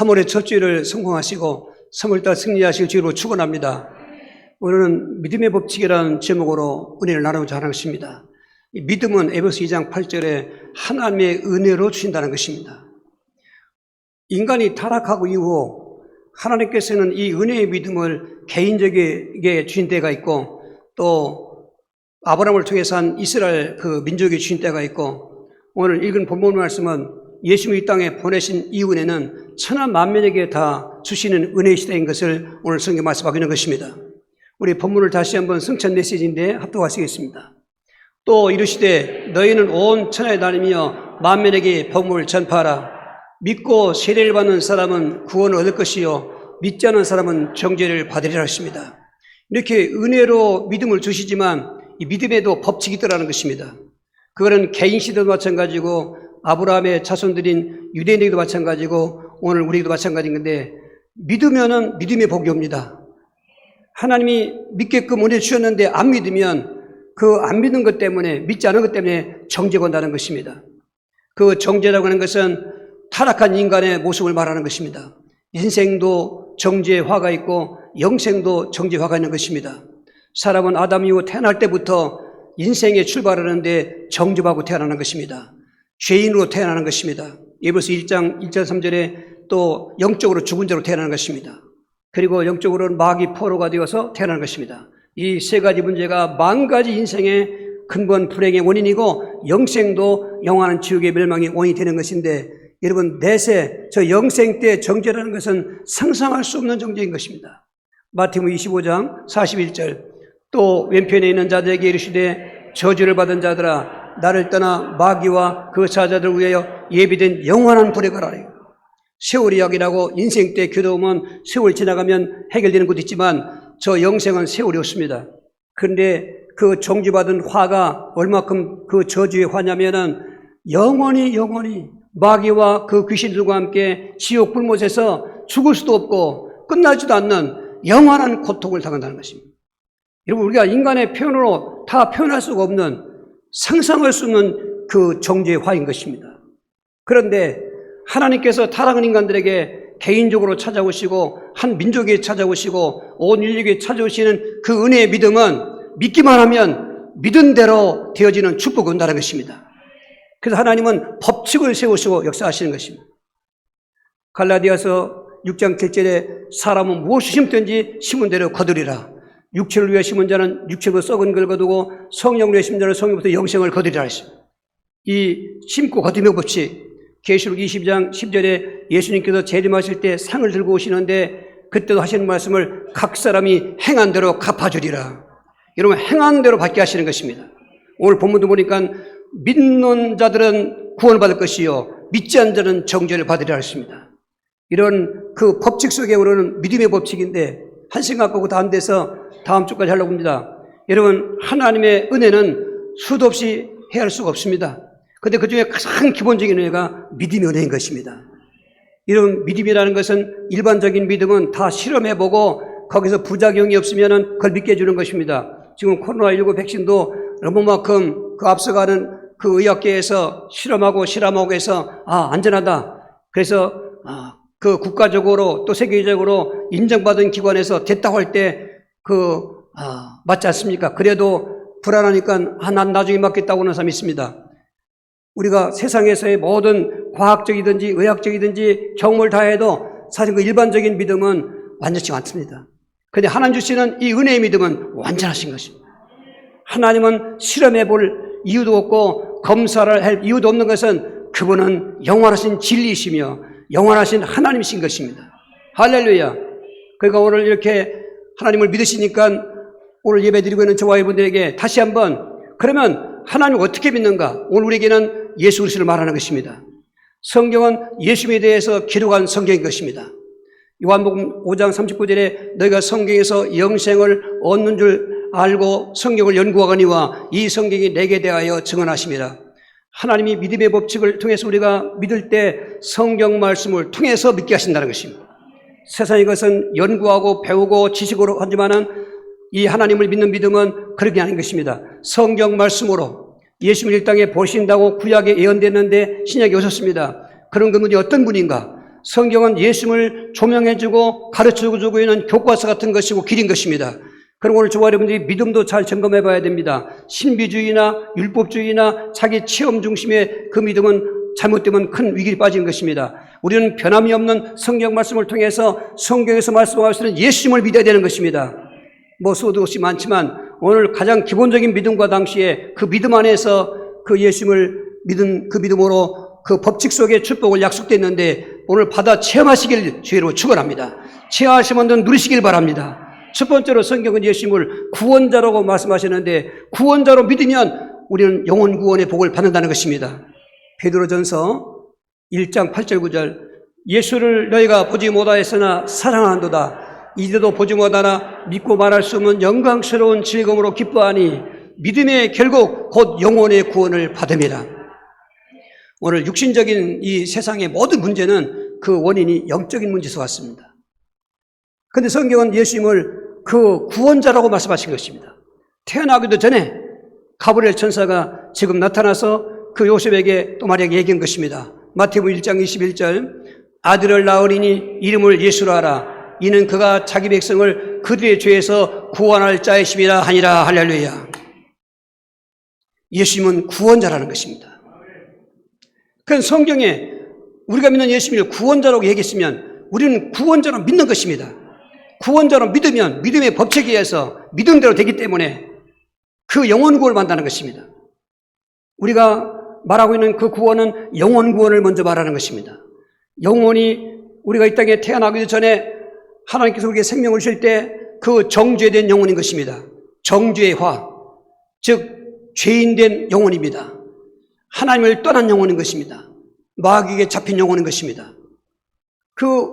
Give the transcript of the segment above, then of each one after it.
3월의 첫 주일을 성공하시고 3월달 승리하실 주로 축원합니다. 오늘은 믿음의 법칙이라는 제목으로 은혜를 나누고자 하는 것입니다. 이 믿음은 에베소 2장 8절에 하나님의 은혜로 주신다는 것입니다. 인간이 타락하고 이후 하나님께서는 이 은혜의 믿음을 개인적에게 주신 때가 있고, 또 아브라함을 통해서 한 이스라엘 그 민족에게 주신 때가 있고, 오늘 읽은 본문 말씀은 예수님을 이 땅에 보내신 이 은혜는 천하 만민에게 다 주시는 은혜의 시대인 것을 오늘 성경 말씀하고 있는 것입니다. 우리 본문을 다시 한번 성찬 메시지인데 합독하시겠습니다. 또 이르시되 너희는 온 천하에 다니며 만민에게 복음을 전파하라. 믿고 세례를 받는 사람은 구원을 얻을 것이요 믿지 않는 사람은 정죄를 받으리라 하십니다. 이렇게 은혜로 믿음을 주시지만 이 믿음에도 법칙이 있더라는 것입니다. 그거는 개인 시대도 마찬가지고 아브라함의 자손들인 유대인에게도 마찬가지고 오늘 우리에게도 마찬가지인 건데, 믿으면은 믿음의 복이 옵니다. 하나님이 믿게끔 은혜 주셨는데 안 믿으면 그 안 믿는 것 때문에, 믿지 않은 것 때문에 정죄가 온다는 것입니다. 그 정죄라고 하는 것은 타락한 인간의 모습을 말하는 것입니다. 인생도 정죄화가 있고 영생도 정죄화가 있는 것입니다. 사람은 아담 이후 태어날 때부터 인생에 출발하는데 정죄하고 태어나는 것입니다. 죄인으로 태어나는 것입니다. 에베소 1장 1절 3절에 또 영적으로 죽은 자로 태어나는 것입니다. 그리고 영적으로는 마귀 포로가 되어서 태어나는 것입니다. 이 세 가지 문제가 만 가지 인생의 근본 불행의 원인이고, 영생도 영원한 지옥의 멸망의 원인이 되는 것인데, 여러분 내세 저 영생 때 정죄라는 것은 상상할 수 없는 정죄인 것입니다. 마태복음 25장 41절 또 왼편에 있는 자들에게 이르시되 저주를 받은 자들아 나를 떠나 마귀와 그 사자들 위하여 예비된 영원한 불에 가라리. 세월이 약이라고 인생 때 괴로우면 세월 지나가면 해결되는 것도 있지만 저 영생은 세월이 없습니다. 그런데 그 정죄받은 화가 얼마큼 그 저주의 화냐면은 영원히 마귀와 그 귀신들과 함께 지옥 불못에서 죽을 수도 없고 끝나지도 않는 영원한 고통을 당한다는 것입니다. 여러분, 우리가 인간의 표현으로 다 표현할 수가 없는, 상상할 수 없는 그 정죄의 화인 것입니다. 그런데 하나님께서 타락한 인간들에게 개인적으로 찾아오시고 한 민족에 찾아오시고 온 인류에 찾아오시는 그 은혜의 믿음은 믿기만 하면 믿은 대로 되어지는 축복이 온다는 것입니다. 그래서 하나님은 법칙을 세우시고 역사하시는 것입니다. 갈라디아서 6장 7절에 사람은 무엇을 심든지 심은 대로 거두리라. 육체를 위해 심은 자는 육체로 썩은 걸 거두고 성령을 위해 심은 자는 성령부터 영생을 거두리라 했습니다. 이 심고 거둠의 법칙, 계시록 20장 10절에 예수님께서 재림하실 때 상을 들고 오시는데 그때도 하시는 말씀을 각 사람이 행한 대로 갚아주리라. 여러분, 행한 대로 받게 하시는 것입니다. 오늘 본문도 보니까 믿는 자들은 구원을 받을 것이요 믿지 않는 자는 정죄를 받으리라 했습니다. 이런 그 법칙 속에 우리는 믿음의 법칙인데 한 생각하고 다 안 돼서 다음 주까지 하려고 합니다. 여러분, 하나님의 은혜는 수도 없이 헤아릴 수가 없습니다. 그런데 그 중에 가장 기본적인 은혜가 믿음의 은혜인 것입니다. 이런 믿음이라는 것은 일반적인 믿음은 다 실험해보고 거기서 부작용이 없으면 그걸 믿게 해주는 것입니다. 지금 코로나19 백신도 얼마만큼 그 앞서가는 그 의학계에서 실험하고 해서 안전하다. 그래서 그 국가적으로 또 세계적으로 인정받은 기관에서 됐다고 할 때 맞지 않습니까? 그래도 불안하니까 난 나중에 맞겠다고 하는 사람이 있습니다. 우리가 세상에서의 모든 과학적이든지 의학적이든지 경험을 다해도 사실 그 일반적인 믿음은 완전치 않습니다. 그런데 하나님 주시는 이 은혜의 믿음은 완전하신 것입니다. 하나님은 실험해 볼 이유도 없고 검사를 할 이유도 없는 것은 그분은 영원하신 진리이시며 영원하신 하나님이신 것입니다. 할렐루야. 그러니까 오늘 이렇게 하나님을 믿으시니까 오늘 예배 드리고 있는 저와 여러분들에게 다시 한번, 그러면 하나님을 어떻게 믿는가? 오늘 우리에게는 예수 그리스도를 말하는 것입니다. 성경은 예수님에 대해서 기록한 성경인 것입니다. 요한복음 5장 39절에 너희가 성경에서 영생을 얻는 줄 알고 성경을 연구하거니와 이 성경이 내게 대하여 증언하심이라. 하나님이 믿음의 법칙을 통해서 우리가 믿을 때 성경 말씀을 통해서 믿게 하신다는 것입니다. 세상의 것은 연구하고 배우고 지식으로 하지만은 이 하나님을 믿는 믿음은 그렇게 아닌 것입니다. 성경 말씀으로 예수님을 이 땅에 보신다고 구약에 예언됐는데 신약에 오셨습니다. 그런 그분이 어떤 분인가? 성경은 예수님을 조명해주고 가르쳐주고 있는 교과서 같은 것이고 길인 것입니다. 그럼 오늘 저와 여러분들이 믿음도 잘 점검해 봐야 됩니다. 신비주의나 율법주의나 자기 체험 중심의 그 믿음은 잘못되면 큰 위기에 빠지는 것입니다. 우리는 변함이 없는 성경 말씀을 통해서 성경에서 말씀하시는 예수님을 믿어야 되는 것입니다. 뭐 수도 없이 많지만 오늘 가장 기본적인 믿음과 당시에 그 믿음 안에서 그 예수님을 믿은 그 믿음으로 그 법칙 속에 축복을 약속됐는데 오늘 받아 체험하시길 주의로 축원합니다. 체험하시면 누리시길 바랍니다. 첫 번째로 성경은 예수님을 구원자라고 말씀하시는데 구원자로 믿으면 우리는 영혼 구원의 복을 받는다는 것입니다. 베드로전서 1장 8절 9절 예수를 너희가 보지 못하였으나 사랑한도다. 이제도 보지 못하나 믿고 말할 수 없는 영광스러운 즐거움으로 기뻐하니 믿음의 결국 곧 영혼의 구원을 받음이라. 오늘 육신적인 이 세상의 모든 문제는 그 원인이 영적인 문제에서 왔습니다. 그런데 성경은 예수님을 그 구원자라고 말씀하신 것입니다. 태어나기도 전에 가브리엘 천사가 지금 나타나서 그 요셉에게 또 마리아에게 얘기한 것입니다. 마태복음 1장 21절 아들을 낳으리니 이름을 예수로 하라. 이는 그가 자기 백성을 그들의 죄에서 구원할 자이심이라 하니라. 할렐루야. 예수님은 구원자라는 것입니다. 그건 성경에 우리가 믿는 예수님을 구원자라고 얘기했으면 우리는 구원자로 믿는 것입니다. 구원자로 믿으면 믿음의 법칙에 의해서 믿음대로 되기 때문에 그 영혼 구원을 만다는 것입니다. 우리가 말하고 있는 그 구원은 영혼 구원을 먼저 말하는 것입니다. 영혼이 우리가 이 땅에 태어나기 전에 하나님께서 우리에게 생명을 주실 때 그 정죄된 영혼인 것입니다. 정죄화, 즉 죄인된 영혼입니다. 하나님을 떠난 영혼인 것입니다. 마귀에게 잡힌 영혼인 것입니다. 그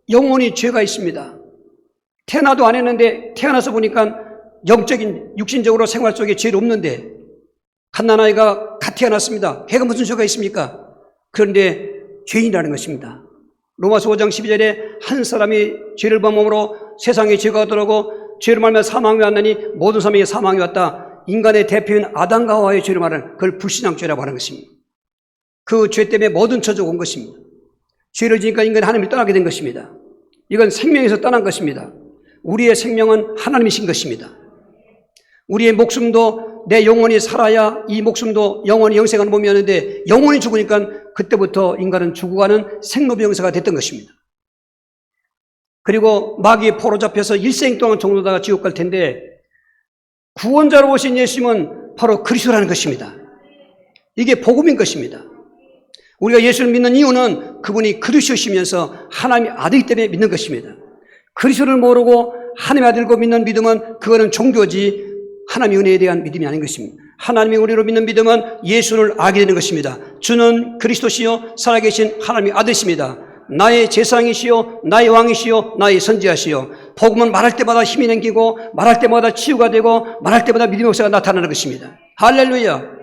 영혼이 죄가 있습니다. 태어나도 안 했는데 태어나서 보니까 영적인 육신적으로 생활 속에 죄는 없는데 갓난아이가 갓 태어났습니다. 걔가 무슨 죄가 있습니까? 그런데 죄인이라는 것입니다. 로마서 5장 12절에 한 사람이 죄를 범함으로 세상에 죄가 들어오고 죄를 말하며 사망이 왔나니 모든 사람에게 사망이 왔다. 인간의 대표인 아담과 하와의 죄를 말하는 그걸 불신앙죄라고 하는 것입니다. 그 죄 때문에 모든 처지가 온 것입니다. 죄를 지니까 인간이 하나님을 떠나게 된 것입니다. 이건 생명에서 떠난 것입니다. 우리의 생명은 하나님이신 것입니다. 우리의 목숨도 내 영혼이 살아야 이 목숨도 영원히 영생하는 몸이 었는데 영혼이 죽으니까 그때부터 인간은 죽어가는 생로병사가 됐던 것입니다. 그리고 마귀의 포로 잡혀서 일생 동안 종로다가 지옥 갈 텐데 구원자로 오신 예수님은 바로 그리스도라는 것입니다. 이게 복음인 것입니다. 우리가 예수를 믿는 이유는 그분이 그리스도시면서 하나님의 아들이기 때문에 믿는 것입니다. 그리스도를 모르고 하나님의 아들고 믿는 믿음은 그거는 종교지 하나님의 은혜에 대한 믿음이 아닌 것입니다. 하나님이 우리로 믿는 믿음은 예수를 알게 되는 것입니다. 주는 그리스도시요 살아계신 하나님의 아들이십니다. 나의 제상이시요 나의 왕이시요 나의 선지자시요. 복음은 말할 때마다 힘이 생기고 말할 때마다 치유가 되고 말할 때마다 믿음의 역사가 나타나는 것입니다. 할렐루야.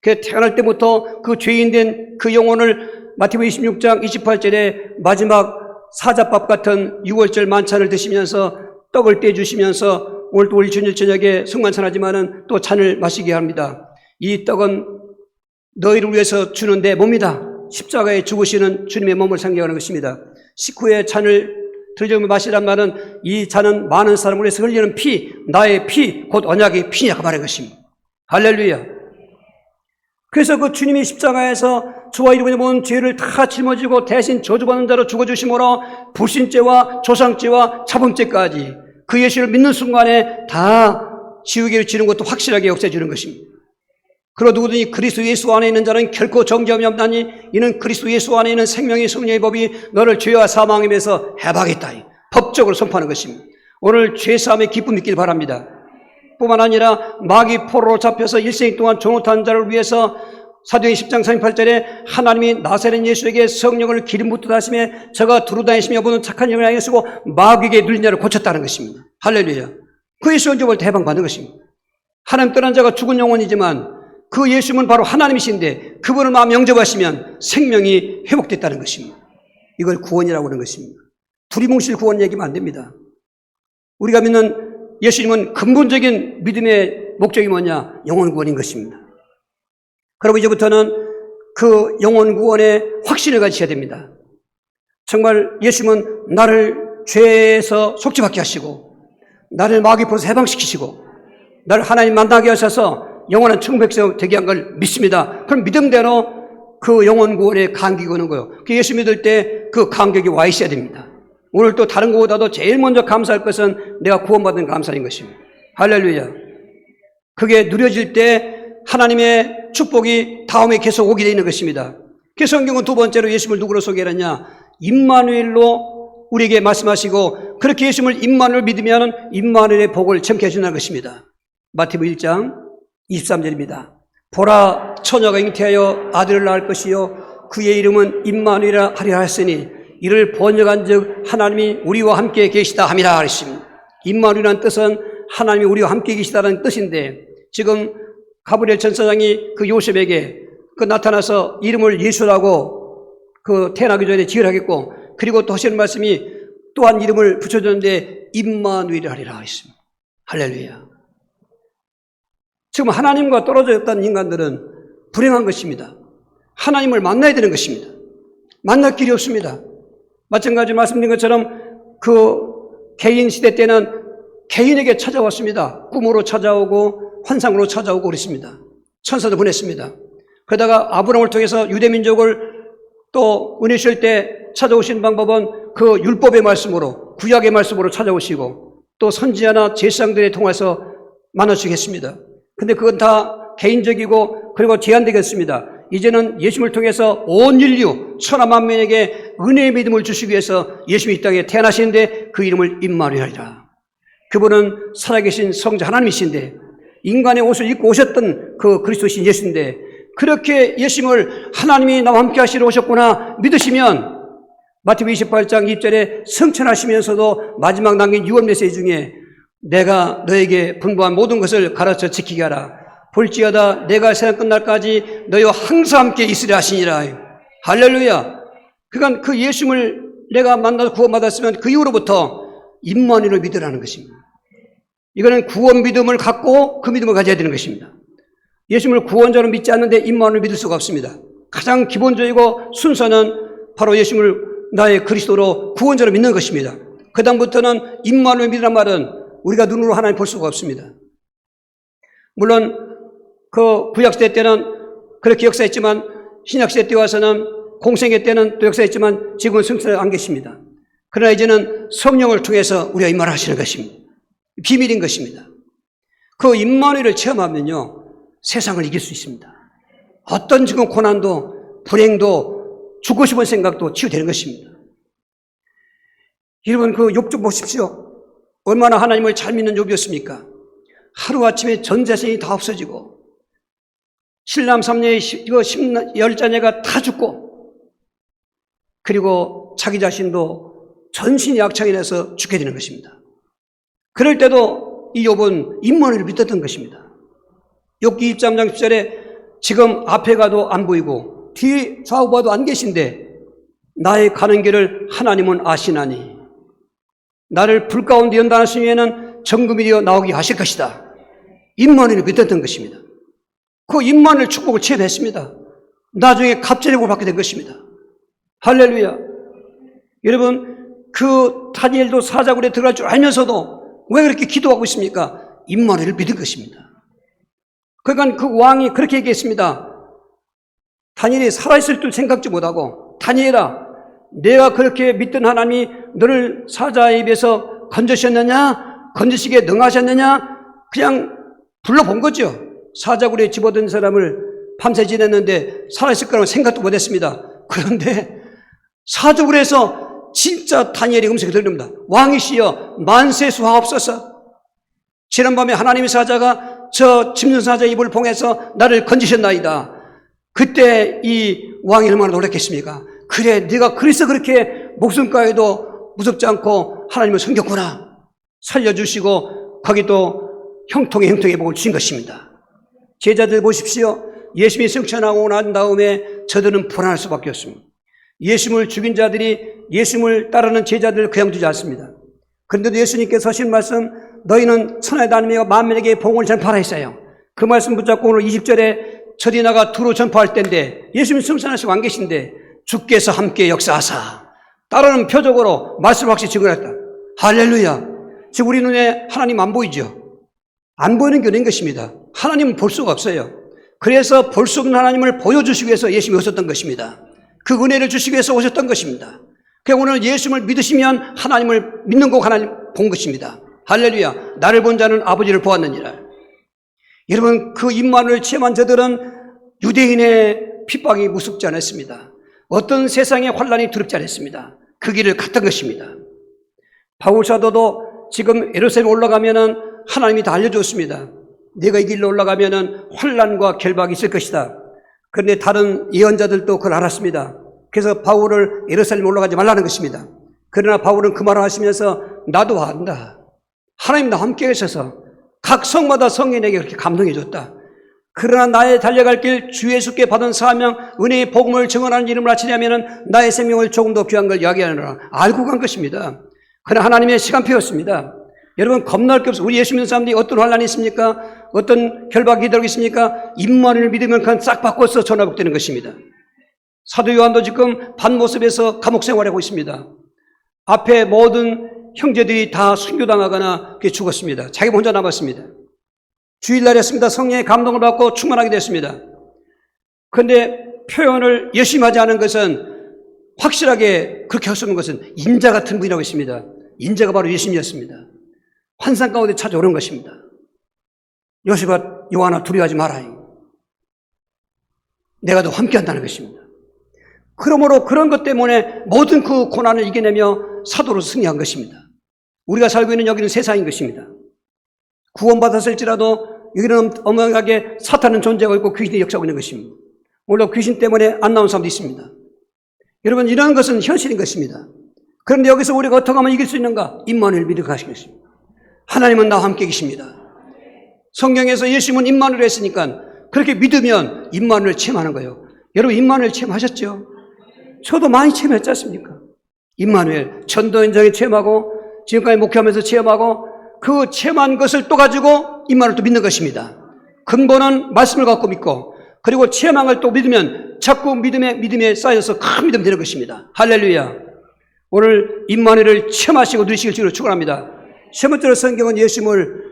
그 태어날 때부터 그 죄인된 그 영혼을 마태복음 26장 28절에 마지막 사자밥 같은 6월절 만찬을 드시면서 떡을 떼주시면서 오늘 또 우리 주일 저녁에 성만찬하지만은 또 잔을 마시게 합니다. 이 떡은 너희를 위해서 주는 내 몸이다. 십자가에 죽으시는 주님의 몸을 상징하는 것입니다. 식후에 잔을 들려면 마시란 말은 이 잔은 많은 사람을 위해서 흘리는 피, 나의 피, 곧 언약의 피냐고 말하는 것입니다. 할렐루야. 그래서 그 주님이 십자가에서 주와 이름을 모은 죄를 다 짊어지고 대신 저주받는 자로 죽어주심으로 불신죄와 조상죄와 자범죄까지 그 예수를 믿는 순간에 다 지우개를 지는 것도 확실하게 역사해 주는 것입니다. 그러나 누구든지 그리스도 예수 안에 있는 자는 결코 정죄함이 없나니 이는 그리스도 예수 안에 있는 생명의 성령의 법이 너를 죄와 사망임에서 해방했다. 법적으로 선포하는 것입니다. 오늘 죄사함의 기쁨 있길 바랍니다. 뿐만 아니라 마귀 포로로 잡혀서 일생 동안 종노릇한 자를 위해서 사도행전 10장 38절에 하나님이 나사렛 예수에게 성령을 기름 붓듯 하시며 저가 두루다니시며 보는 착한 영을 향해 쓰고 마귀에게 눌린 자를 고쳤다는 것입니다. 할렐루야. 그 예수 영접을 해방받는 것입니다. 하나님 떠난 자가 죽은 영혼이지만 그 예수님은 바로 하나님이신데 그분을 마음 영접하시면 생명이 회복됐다는 것입니다. 이걸 구원이라고 하는 것입니다. 두리뭉실 구원 얘기하면 안 됩니다. 우리가 믿는 예수님은 근본적인 믿음의 목적이 뭐냐? 영혼 구원인 것입니다. 그리고 이제부터는 그 영혼 구원의 확신을 가지셔야 됩니다. 정말 예수님은 나를 죄에서 속죄받게 하시고 나를 마귀 포로에서 해방시키시고 나를 하나님 만나게 하셔서 영원한 천국백성 되게 한 걸 믿습니다. 그럼 믿음대로 그 영원 구원에 감격이 오는 거예요. 그 예수 믿을 때 그 감격이 와 있어야 됩니다. 오늘 또 다른 것보다도 제일 먼저 감사할 것은 내가 구원받은 감사인 것입니다. 할렐루야. 그게 누려질 때 하나님의 축복이 다음에 계속 오게 되는 것입니다. 그래서 성경은 두 번째로 예수님을 누구로 소개하느냐? 임마누엘로 우리에게 말씀하시고 그렇게 예수님을 임마누엘 믿으면 임마누엘의 복을 체험케 해준다는 것입니다. 마태복음 1장 23절입니다. 보라 처녀가 잉태하여 아들을 낳을 것이요 그의 이름은 임마누엘이라 하리라 하였으니 이를 번역한즉 하나님이 우리와 함께 계시다 함이라 하셨습니다. 임마누엘이라는 뜻은 하나님이 우리와 함께 계시다는 뜻인데 지금 가브리엘 천사장이 그 요셉에게 그 나타나서 이름을 예수라고 그 태어나기 전에 지으라겠고 그리고 또 하시는 말씀이 또한 이름을 붙여줬는데 임마누엘이라 하리라 하셨습니다. 할렐루야. 지금 하나님과 떨어져 있던 인간들은 불행한 것입니다. 하나님을 만나야 되는 것입니다. 만날 길이 없습니다. 마찬가지로 말씀드린 것처럼 그 개인 시대 때는 개인에게 찾아왔습니다. 꿈으로 찾아오고 환상으로 찾아오고 그랬습니다. 천사도 보냈습니다. 그러다가 아브라함을 통해서 유대민족을 또 은혜 주실 때 찾아오신 방법은 그 율법의 말씀으로 구약의 말씀으로 찾아오시고 또 선지자나 제사장들에 통해서 만나주겠습니다. 근데 그건 다 개인적이고 그리고 제한되겠습니다. 이제는 예수님을 통해서 온 인류 천하 만민에게 은혜의 믿음을 주시기 위해서 예수님이 이 땅에 태어나시는데 그 이름을 임마누엘이라. 그분은 살아계신 성자 하나님이신데 인간의 옷을 입고 오셨던 그 그리스도신 예수인데 그렇게 예수님을 하나님이 나와 함께 하시러 오셨구나 믿으시면 마태복음 28장 2절에 성천하시면서도 마지막 남긴 유언 메시지 중에 내가 너에게 분부한 모든 것을 가르쳐 지키게 하라. 볼지어다 내가 세상 끝날까지 너희와 항상 함께 있으리라 하시니라. 할렐루야. 그러니까 그 예수님을 내가 만나서 구원받았으면 그 이후로부터 임마누엘을 믿으라는 것입니다. 이거는 구원 믿음을 갖고 그 믿음을 가져야 되는 것입니다. 예수님을 구원자로 믿지 않는데 임마누엘을 믿을 수가 없습니다. 가장 기본적이고 순서는 바로 예수님을 나의 그리스도로 구원자로 믿는 것입니다. 그 다음부터는 임마누엘 믿으란 말은 우리가 눈으로 하나님 볼 수가 없습니다. 물론 그 구약시대 때는 그렇게 역사했지만 신약시대 때 와서는 공생애 때는 또 역사했지만 지금은 성령이 안 계십니다. 그러나 이제는 성령을 통해서 우리가 임마를 하시는 것입니다. 비밀인 것입니다. 그 임마누엘을 체험하면요 세상을 이길 수 있습니다. 어떤 지금 고난도 불행도 죽고 싶은 생각도 치유되는 것입니다. 여러분 그 욥 좀 보십시오. 얼마나 하나님을 잘 믿는 욥이었습니까? 하루아침에 전 재산이 다 없어지고 칠남 삼녀의 10자녀가 다 죽고 그리고 자기 자신도 전신이 약창이 나서 죽게 되는 것입니다. 그럴 때도 이 욥은 임마누엘을 믿었던 것입니다. 욥기 23장 10절에 지금 앞에 가도 안 보이고 뒤 좌우 봐도 안 계신데 나의 가는 길을 하나님은 아시나니 나를 불 가운데 연단하신 후에는 정금이 되어 나오게 하실 것이다. 임마누엘을 믿었던 것입니다. 그 임마누엘 축복을 체험했습니다. 나중에 갑절의 복을 받게 된 것입니다. 할렐루야. 여러분 그 다니엘도 사자굴에 들어갈 줄 알면서도 왜 그렇게 기도하고 있습니까? 임마누엘을 믿은 것입니다. 그러니까 그 왕이 그렇게 얘기했습니다. 다니엘이 살아있을 줄 생각지 못하고 다니엘아 내가 그렇게 믿던 하나님이 너를 사자의 입에서 건져셨느냐? 건지시기에 능하셨느냐? 그냥 불러본 거죠. 사자굴에 집어든 사람을 밤새 지냈는데 살아있을 거라고 생각도 못했습니다. 그런데 사자굴에서 진짜 다니엘의 음성이 들립니다. 왕이시여 만세수하옵소서. 지난밤에 하나님의 사자가 저 짐승사자의 입을 봉해서 나를 건지셨나이다. 그때 이 왕이 얼마나 놀랐겠습니까? 그래 네가 그래서 그렇게 목숨가에도 무섭지 않고 하나님을 섬겼구나. 살려주시고 거기 또 형통의 복을 주신 것입니다. 제자들 보십시오. 예수님이 승천하고 난 다음에 저들은 불안할 수밖에 없습니다. 예수님을 죽인 자들이 예수님을 따르는 제자들을 그냥 두지 않습니다. 그런데도 예수님께서 하신 말씀 너희는 천하에 다니며 만민에게 복음을 전파하라 했어요. 그 말씀 붙잡고 오늘 20절에 저리 나가 두루 전파할 때인데 예수님 승천하시고 안 계신데 주께서 함께 역사하사 따르는 표적으로 말씀을 확실히 증언했다. 할렐루야. 지금 우리 눈에 하나님 안 보이죠? 안 보이는 게 어린 것입니다. 하나님은 볼 수가 없어요. 그래서 볼 수 없는 하나님을 보여주시기 위해서 예수님이 오셨던 것입니다. 그 은혜를 주시기 위해서 오셨던 것입니다. 그래서 오늘 예수님을 믿으시면 하나님을 믿는 거 하나님 본 것입니다. 할렐루야. 나를 본 자는 아버지를 보았느니라. 여러분, 그 임마누엘 체험한 저들은 유대인의 핍박이 무섭지 않았습니다. 어떤 세상의 환란이 두렵지 않았습니다. 그 길을 갔던 것입니다. 바울 사도도 지금 예루살렘 올라가면은 하나님이 다 알려줬습니다. 내가 이 길로 올라가면은 환란과 결박이 있을 것이다. 그런데 다른 예언자들도 그걸 알았습니다. 그래서 바울을 예루살렘 올라가지 말라는 것입니다. 그러나 바울은 그 말을 하시면서 나도 안다. 하나님 나 함께 계셔서 각 성마다 성인에게 그렇게 감동해 줬다. 그러나 나의 달려갈 길 주 예수께 받은 사명 은혜의 복음을 증언하는 이름을 아치려면 나의 생명을 조금 더 귀한 걸 이야기하느라 알고 간 것입니다. 그러나 하나님의 시간표였습니다. 여러분 겁날 게 없어요. 우리 예수 믿는 사람들이 어떤 환란이 있습니까? 어떤 결박이 기다리고 있습니까? 임마누엘을 믿으면 그냥 싹 바꿔서 전화복되는 것입니다. 사도 요한도 지금 반모습에서 감옥 생활하고 있습니다. 앞에 모든 형제들이 다 순교당하거나 죽었습니다. 자기가 혼자 남았습니다. 주일날이었습니다. 성령의 감동을 받고 충만하게 됐습니다. 그런데 표현을 열심히 하지 않은 것은 확실하게 그렇게 할 수 없는 것은 인자 같은 분이라고 있습니다. 인자가 바로 예수님이었습니다. 환상 가운데 찾아오는 것입니다. 요셉아 요한아 두려워하지 마라. 내가 너 함께 한다는 것입니다. 그러므로 그런 것 때문에 모든 그 고난을 이겨내며 사도로 승리한 것입니다. 우리가 살고 있는 여기는 세상인 것입니다. 구원받았을지라도 여기는 엄청나게 사탄은 존재하고 있고 귀신이 역사하고 있는 것입니다. 물론 귀신 때문에 안 나온 사람도 있습니다. 여러분 이런 것은 현실인 것입니다. 그런데 여기서 우리가 어떻게 하면 이길 수 있는가? 임마누엘 믿어 가시겠습니다. 하나님은 나와 함께 계십니다. 성경에서 예수님은 임마누엘 했으니까 그렇게 믿으면 임마누엘 체험하는 거예요. 여러분 임마누엘 체험하셨죠? 저도 많이 체험했지 않습니까? 임마누엘 전도 현장에 체험하고 지금까지 목회하면서 체험하고 그 체험한 것을 또 가지고 임마누엘 또 믿는 것입니다. 근본은 말씀을 갖고 믿고 그리고 체험한 걸 또 믿으면 자꾸 믿음에 쌓여서 큰 믿음 되는 것입니다. 할렐루야. 오늘 임마누엘을 체험하시고 누리시길 주로 축원합니다. 세 번째로 성경은 예수님을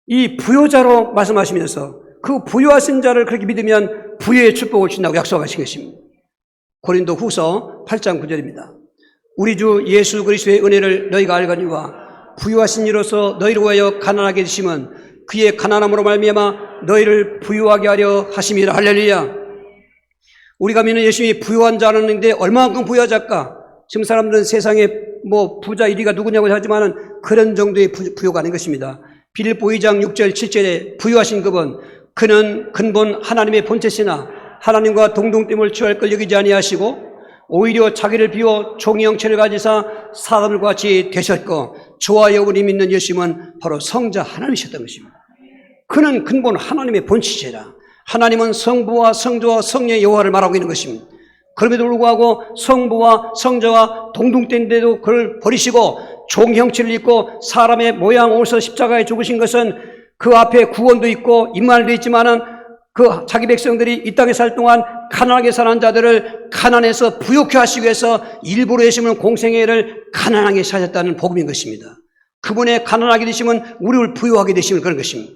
이 부요자로 말씀하시면서 그 부요하신 자를 그렇게 믿으면 부요의 축복을 준다고 약속하신 것입니다. 고린도 후서 8장 9절입니다. 우리 주 예수 그리스도의 은혜를 너희가 알거니와 부유하신 이로서 너희를 위하여 가난하게 되심은 그의 가난함으로 말미암아 너희를 부유하게 하려 하심이라. 할렐루야. 우리가 믿는 예수님이 부유한 자라는데 얼마만큼 부유하자까? 지금 사람들은 세상에 뭐 부자 1위가 누구냐고 하지만은 그런 정도의 부유가 아닌 것입니다. 빌립보 2장 6절 7절에 부유하신 그는 근본 하나님의 본체시나 하나님과 동등됨을 취할 걸 여기지 아니하시고 오히려 자기를 비워 종의 형체를 가지사 사람들과 같이 되셨고 저와 여러분이 믿는 예수님은 바로 성자 하나님이셨던 것입니다. 그는 근본 하나님의 본체시라. 하나님은 성부와 성자와 성령의 여호와를 말하고 있는 것입니다. 그럼에도 불구하고 성부와 성자와 동등된데도 그를 버리시고 종 형체를 입고 사람의 모양을 오셔서 십자가에 죽으신 것은 그 앞에 구원도 있고 임마누엘도 있지만은 그 자기 백성들이 이 땅에 살 동안 가난하게 사는 자들을 가난해서 부욕해 하시기 위해서 일부러 예수님은 공생애를 가난하게 사셨다는 복음인 것입니다. 그분의 가난하게 되시면 우리를 부유하게 되시면 그런 것입니다.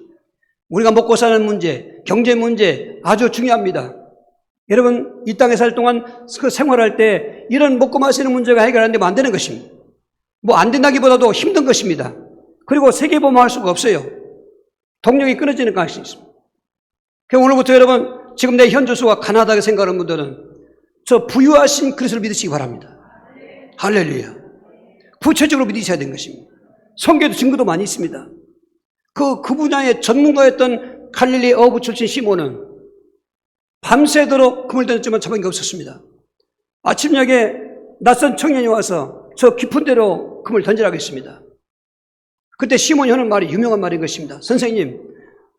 우리가 먹고 사는 문제, 경제 문제 아주 중요합니다. 여러분 이 땅에 살 동안 그 생활할 때 이런 먹고 마시는 문제가 해결 안 되면 안 되는 것입니다. 뭐 안 된다기보다도 힘든 것입니다. 그리고 세계보험할 수가 없어요. 동력이 끊어지는 가능성이 있습니다. 오늘부터 여러분 지금 내 현주소가 가난하다고 생각하는 분들은 저 부유하신 그리스도를 믿으시기 바랍니다. 할렐루야. 구체적으로 믿으셔야 되는 것입니다. 성경에도 증거도 많이 있습니다. 그 분야의 전문가였던 갈릴리 어부 출신 시몬은 밤새도록 금을 던졌지만 잡은 게 없었습니다. 아침녘에 낯선 청년이 와서 저 깊은 데로 금을 던지라고 했습니다. 그때 시몬이 하는 말이 유명한 말인 것입니다. 선생님,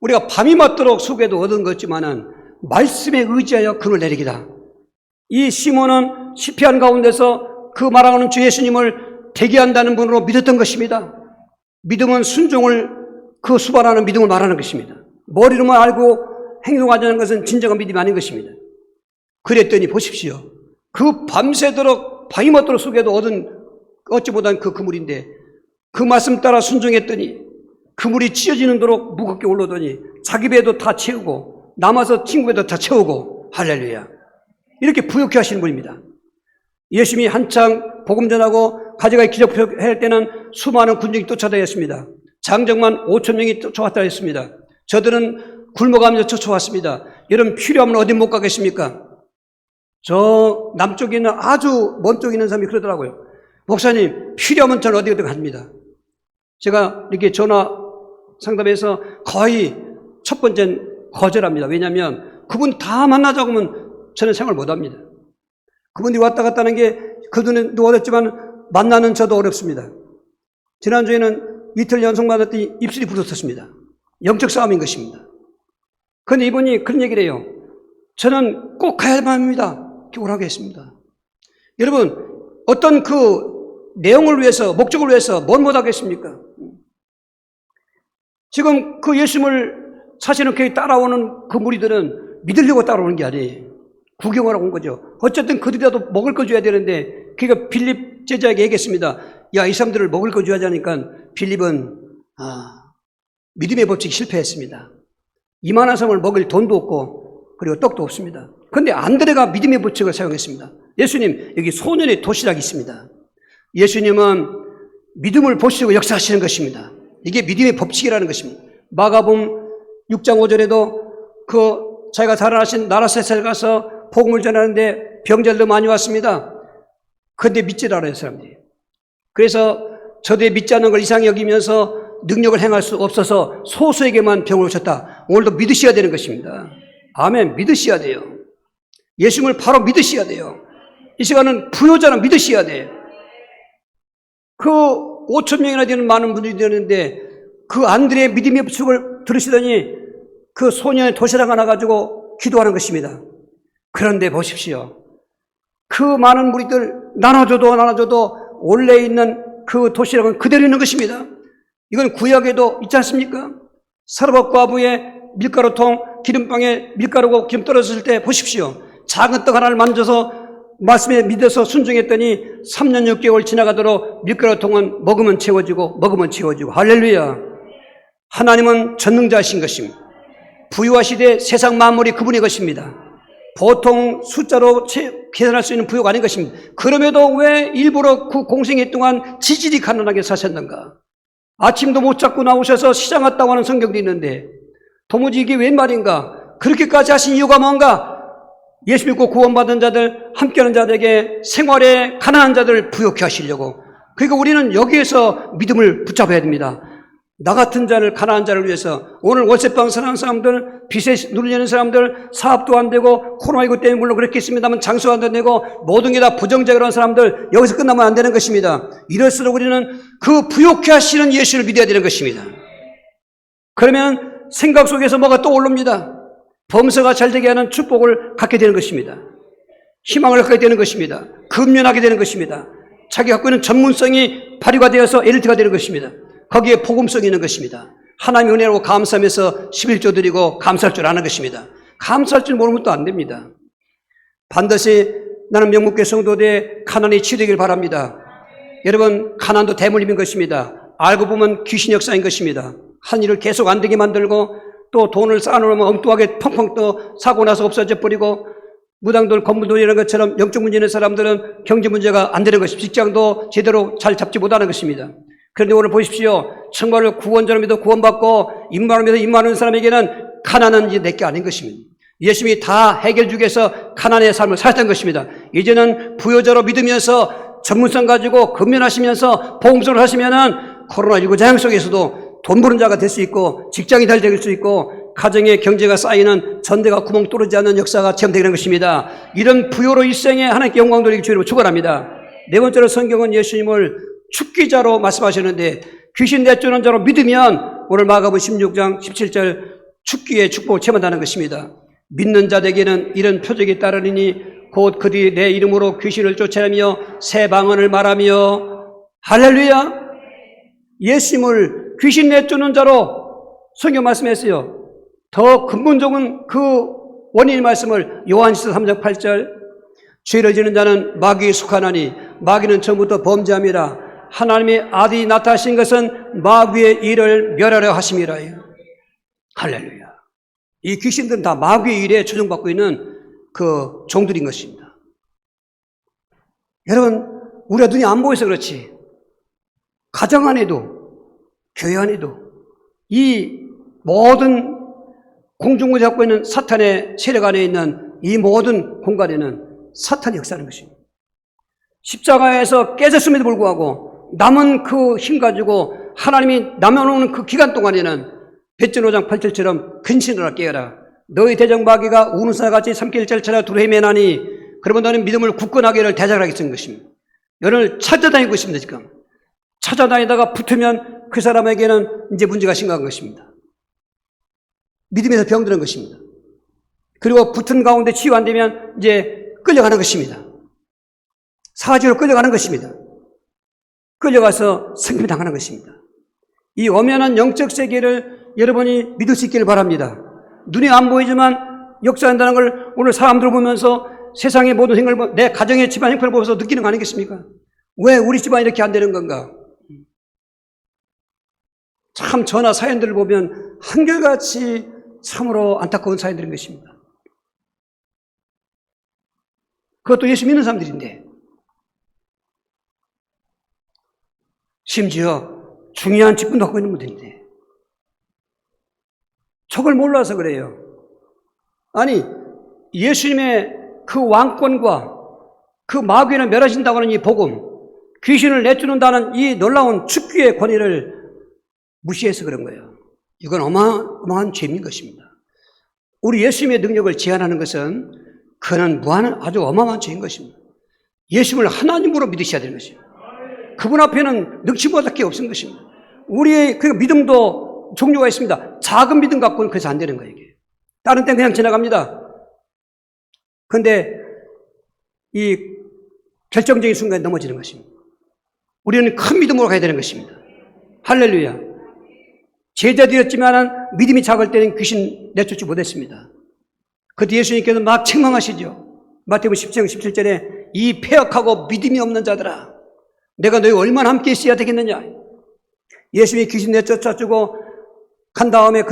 우리가 밤이 맞도록 수고해도 얻은 것지만은 말씀에 의지하여 금을 내리기다. 이 시몬은 시피한 가운데서 그 말하는 주 예수님을 대기한다는 분으로 믿었던 것입니다. 믿음은 순종을 그 수반하는 믿음을 말하는 것입니다. 머리로만 알고 행동하자는 것은 진정한 믿음이 아닌 것입니다. 그랬더니 보십시오. 그 밤새도록 바위못으로 속에도 얻은 얻지 못한 그 그물인데 그 말씀 따라 순종했더니 그물이 찢어지는 도록 무겁게 올라오더니 자기 배도 다 채우고 남아서 친구 배도 다 채우고 할렐루야. 이렇게 부욕해 하시는 분입니다. 예수님이 한창 복음 전하고 가져가기 기적할 때는 수많은 군중이 쫓아다녔습니다. 장정만 5천 명이 쫓아왔다 했습니다. 저들은 굶어가면서 쫓아왔습니다. 여러분 필요하면 어디 못 가겠습니까? 저 남쪽에 있는 아주 먼 쪽에 있는 사람이 그러더라고요. 목사님 필요하면 저는 어디 갑니다. 제가 이렇게 전화 상담에서 거의 첫 번째는 거절합니다. 왜냐하면 그분 다 만나자고 하면 저는 생활 못합니다. 그분들이 왔다 갔다 하는 게 그분은 어렵지만 만나는 저도 어렵습니다. 지난주에는 이틀 연속 만났더니 입술이 부러졌습니다. 영적 싸움인 것입니다. 그런데 이분이 그런 얘기를 해요. 저는 꼭 가야만 합니다. 오라고 했습니다. 여러분 어떤 그 내용을 위해서 목적을 위해서 뭘 못하겠습니까? 지금 그 예수님을 사실은 그에 따라오는 그 무리들은 믿으려고 따라오는 게 아니에요. 구경을 하고 온 거죠. 어쨌든 그들이라도 먹을 거 줘야 되는데 그러니까 빌립 제자에게 얘기했습니다. 야, 이 사람들을 먹을 거 줘야 하니까 빌립은 믿음의 법칙이 실패했습니다. 이만한 사람을 먹일 돈도 없고 그리고 떡도 없습니다. 그런데 안드레가 믿음의 법칙을 사용했습니다. 예수님 여기 소년의 도시락이 있습니다. 예수님은 믿음을 보시고 역사하시는 것입니다. 이게 믿음의 법칙이라는 것입니다. 마가복음 6장 5절에도 그 자기가 자라나신 나사렛에 가서 복음을 전하는데 병자들도 많이 왔습니다. 그런데 믿질 않아요, 사람들이. 그래서 저들이 믿지 않는 걸 이상히 여기면서 능력을 행할 수 없어서 소수에게만 병을 오셨다. 오늘도 믿으셔야 되는 것입니다. 아멘. 믿으셔야 돼요. 예수님을 바로 믿으셔야 돼요. 이 시간은 부요자는 믿으셔야 돼요. 그 5천 명이나 되는 많은 분들이 되는데 그 안드레의 믿음의 부축을 들으시더니 그 소년의 도시락 하나 가지고 기도하는 것입니다. 그런데 보십시오. 그 많은 무리들 나눠줘도 원래 있는 그 도시락은 그대로 있는 것입니다. 이건 구약에도 있지 않습니까? 사르밧 과부의 밀가루통, 기름방에 밀가루고 기름 떨어졌을 때 보십시오. 작은 떡 하나를 만져서 말씀에 믿어서 순종했더니 3년 6개월 지나가도록 밀가루통은 먹으면 채워지고 할렐루야. 하나님은 전능자이신 것입니다. 부유하시되 세상 만물이 그분의 것입니다. 보통 숫자로 계산할 수 있는 부유가 아닌 것입니다. 그럼에도 왜 일부러 그 공생애 동안 지질이 가난하게 사셨는가? 아침도 못 잡고 나오셔서 시장 갔다고 하는 성경도 있는데 도무지 이게 웬 말인가? 그렇게까지 하신 이유가 뭔가? 예수 믿고 구원받은 자들, 함께하는 자들에게 생활에 가난한 자들을 부욕해 하시려고. 그러니까 우리는 여기에서 믿음을 붙잡아야 됩니다. 나 같은 자를, 가난한 자를 위해서 오늘 월세방 사는 사람들, 빚에 눌리는 사람들, 사업도 안 되고 코로나19 때문에 물론 그렇겠습니다만 장수가 안 되고 모든 게 다 부정적으로 하는 사람들 여기서 끝나면 안 되는 것입니다. 이럴수록 우리는 그 부욕해 하시는 예수를 믿어야 되는 것입니다. 그러면 생각 속에서 뭐가 떠오릅니다. 범사가 잘 되게 하는 축복을 갖게 되는 것입니다. 희망을 갖게 되는 것입니다. 금연하게 되는 것입니다. 자기 갖고 있는 전문성이 발휘가 되어서 엘리트가 되는 것입니다. 거기에 복음성이 있는 것입니다. 하나님의 은혜로 감사하면서 11조 드리고 감사할 줄 아는 것입니다. 감사할 줄 모르면 또 안 됩니다. 반드시 나는 명목교회 성도들의 가난이 치유되길 바랍니다. 여러분 가난도 대물림인 것입니다. 알고 보면 귀신 역사인 것입니다. 한 일을 계속 안 되게 만들고 또 돈을 쌓아놓으면 엉뚱하게 펑펑 또 사고 나서 없어져 버리고 무당들 건물도 이런 것처럼 영적 문제 있는 사람들은 경제 문제가 안 되는 것입니다. 직장도 제대로 잘 잡지 못하는 것입니다. 그런데 오늘 보십시오. 정말로 구원자로 믿어 구원받고 임마로 믿어 임마하는 사람에게는 가난은 이제 내게 아닌 것입니다. 예수님이 다 해결 주기위해서 가난의 삶을 살았던 것입니다. 이제는 부여자로 믿으면서 전문성 가지고 근면하시면서 복음성을 하시면은 코로나19 재앙 속에서도 돈 버는 자가 될 수 있고 직장이 잘 될 수 있고 가정의 경제가 쌓이는 전대가 구멍 뚫리지 않는 역사가 체험되는 것입니다. 이런 부요로 일생에 하나님께 영광 돌리기 주의로 축원합니다. 네 번째로 성경은 예수님을 축기자로 말씀하셨는데 귀신 내쫓는 자로 믿으면 오늘 마가복음 16장 17절 축기의 축복을 체험한다는 것입니다. 믿는 자들에게는 이런 표적이 따르리니 곧 그들이 내 이름으로 귀신을 쫓아내며 새 방언을 말하며 할렐루야. 예수님을 귀신 내쫓는 자로 성경 말씀했어요. 더 근본적인 그 원인의 말씀을 요한시서 3장 8절 죄를 지는 자는 마귀에 속하나니 마귀는 처음부터 범죄함이라. 하나님의 아들이 나타나신 것은 마귀의 일을 멸하려 하심이라요. 할렐루야. 이 귀신들은 다 마귀의 일에 조종받고 있는 그 종들인 것입니다. 여러분, 우리가 눈이 안 보여서 그렇지 가정 안에도 교회 안에도 이 모든 공중을 잡고 있는 사탄의 세력 안에 있는 이 모든 공간에는 사탄이 역사하는 것입니다. 십자가에서 깨졌음에도 불구하고 남은 그 힘 가지고 하나님이 남겨놓은 그 기간 동안에는 벳전 5장 8절처럼 근신하라 깨어라. 너희 대적 마귀가 우는 사같이 삼킬자를 찾아 두루 헤매나니 그러면 너는 믿음을 굳건하게 하기를 대적하겠다는 것입니다. 너를 찾아다니고 있습니다. 지금 찾아다니다가 붙으면 그 사람에게는 이제 문제가 심각한 것입니다. 믿음에서 병드는 것입니다. 그리고 붙은 가운데 치유 안 되면 이제 끌려가는 것입니다. 사지로 끌려가는 것입니다. 끌려가서 생명당하는 것입니다. 이 엄연한 영적 세계를 여러분이 믿을 수 있기를 바랍니다. 눈이 안 보이지만 역사한다는 걸 오늘 사람들 보면서 세상의 모든 행을, 내 가정의 집안 형편을 보면서 느끼는 거 아니겠습니까? 왜 우리 집안이 이렇게 안 되는 건가? 참 전화 사연들을 보면 한결같이 참으로 안타까운 사연들인 것입니다. 그것도 예수 믿는 사람들인데 심지어 중요한 직분도 하고 있는 분들인데 저걸 몰라서 그래요. 아니 예수님의 그 왕권과 그 마귀를 멸하신다고 하는 이 복음, 귀신을 내쫓는다는 이 놀라운 축기의 권위를 무시해서 그런 거예요. 이건 어마어마한 죄인 것입니다. 우리 예수님의 능력을 제한하는 것은 그는 무한한 아주 어마어마한 죄인 것입니다. 예수님을 하나님으로 믿으셔야 되는 것입니다. 그분 앞에는 능치보다 게 없는 것입니다. 우리의 그 믿음도 종류가 있습니다. 작은 믿음 갖고는 그래서 안 되는 거예요. 이게. 다른 때는 그냥 지나갑니다. 그런데 이 결정적인 순간에 넘어지는 것입니다. 우리는 큰 믿음으로 가야 되는 것입니다. 할렐루야. 제자되었지만 믿음이 작을 때는 귀신 내쫓지 못했습니다. 그때 예수님께서 막 책망하시죠. 마태복음 10장 17절에 이 패역하고 믿음이 없는 자들아, 내가 너희 얼마나 함께 있어야 되겠느냐. 예수님이 귀신 내쫓아주고 간 다음에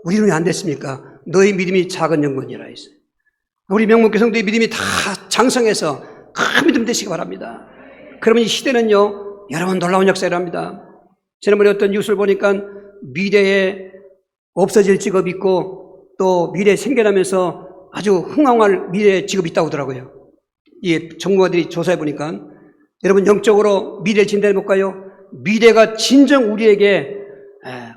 우리는 안 됐습니까? 너희 믿음이 작은 영혼이라 했어요. 우리 명목교성도의 믿음이 다 장성해서 큰 믿음 되시기 바랍니다. 그러면 이 시대는요, 여러분 놀라운 역사를 합니다. 지난번에 어떤 뉴스를 보니까 미래에 없어질 직업이 있고 또 미래에 생겨나면서 아주 흥황할 미래의 직업이 있다고 하더라고요. 이 전문가들이 조사해 보니까 여러분 영적으로 미래를 진단해 볼까요? 미래가 진정 우리에게